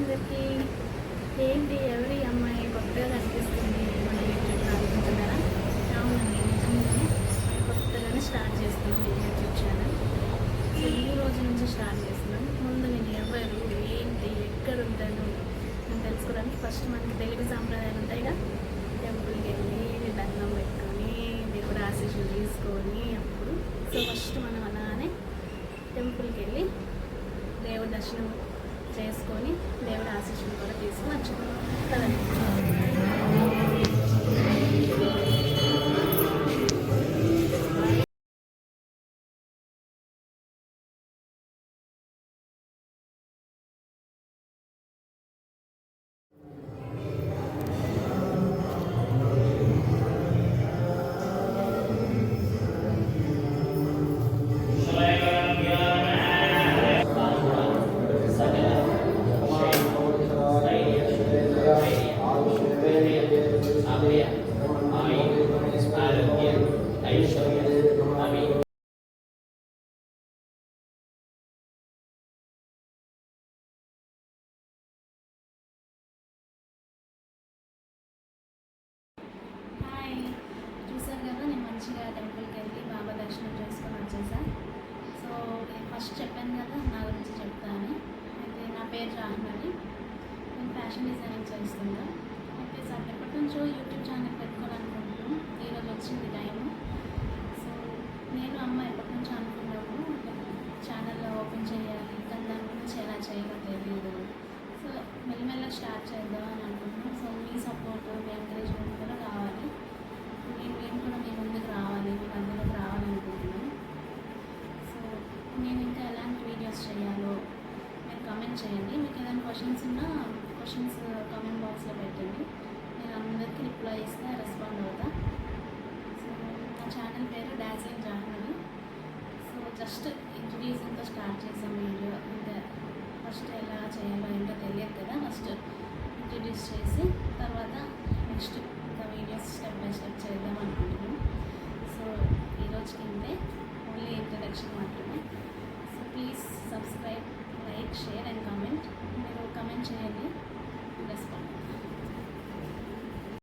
అందరికీ. ఏంటి ఎవరి అమ్మాయి కొత్తగా కనిపిస్తుంది మన యూట్యూబ్లో అనుకుంటున్నారా? అవునండి, నిజంగానే కొత్తగానే స్టార్ట్ చేస్తున్నాం యూట్యూబ్ ఛానల్. సో ఈ రోజు నుంచి స్టార్ట్ చేస్తున్నాం. ముందు నేను ఎవరు, ఏంటి, ఎక్కడ ఉంటాను అని తెలుసుకోవడానికి ఫస్ట్ మనకి తెలుగు సాంప్రదాయాలు ఉంటాయిగా. టెంపుల్కి వెళ్ళి దండం పెట్టుకొని దేవుడు ఆశీస్సులు తీసుకొని అప్పుడు సో ఫస్ట్ మనం అలానే టెంపుల్కి వెళ్ళి దేవుడి దర్శనం చేసుకొని దేవుడి ఆశీస్సులు కూడా తీసుకుని వచ్చాము కదండి. చూసారు కదా, నేను మంచిగా టెంపుల్కి వెళ్ళి బాబా దర్శనం చేసుకొని వచ్చేసా. సో ఫస్ట్ చెప్పాను కదా నా గురించి చెప్తాను. అయితే నా పేరు రాహ్మణి, నేను ఫ్యాషన్ డిజైనింగ్ చేస్తున్నా. అయితే సార్ ఎప్పటి నుంచో యూట్యూబ్ ఛానల్ పెట్టుకోవాలనుకుంటున్నాను. ఈరోజు వచ్చింది టైము. సో నేను అమ్మ ఎప్పటి నుంచో అనుకున్నాము ఛానల్ ఓపెన్ చేయాలి, కానీ దాని గురించి ఎలా చేయాలో తెలియదు. సో మెల్లమెల్ల స్టార్ట్ చేద్దాం అని అనుకుంటున్నాను. సో మీ సపోర్ట్, మీ ఎంకరేజ్మెంట్ కూడా కావాలి. నేను కూడా మీ ముందుకు రావాలి, మీ మధ్యలోకి రావాలనుకుంటున్నాను. సో నేను ఇంకా ఎలాంటి వీడియోస్ చేయాలో మీరు కమెంట్ చేయండి. మీకు ఏదైనా క్వశ్చన్స్ ఉన్నా క్వశ్చన్స్ కామెంట్ బాక్స్లో పెట్టండి. నేను అందరికీ రిప్లై ఇస్తే రెస్పాండ్ అవుతా. సో నా ఛానల్ పేరు డాజ్లింగ్ జాహ్నవి. సో జస్ట్ ఇంట్రడ్యూసింగ్తో స్టార్ట్ చేసాం వీడియో. ఇంకా ఫస్ట్ ఎలా చేయాలో ఏంటో తెలియదు కదా, ఫస్ట్ ఇంట్రడ్యూస్ చేసి తర్వాత నెక్స్ట్ ఇంకా వీడియోస్ స్టెప్ బై స్టెప్ చేద్దాం అనుకుంటున్నాం. సో ఈరోజుకి ఇంతే, ఓన్లీ ఇంట్రడక్షన్ మాత్రమే. So please subscribe, like, share and comment. మీరు కమెంట్ చేయండి, రెస్పాండ్.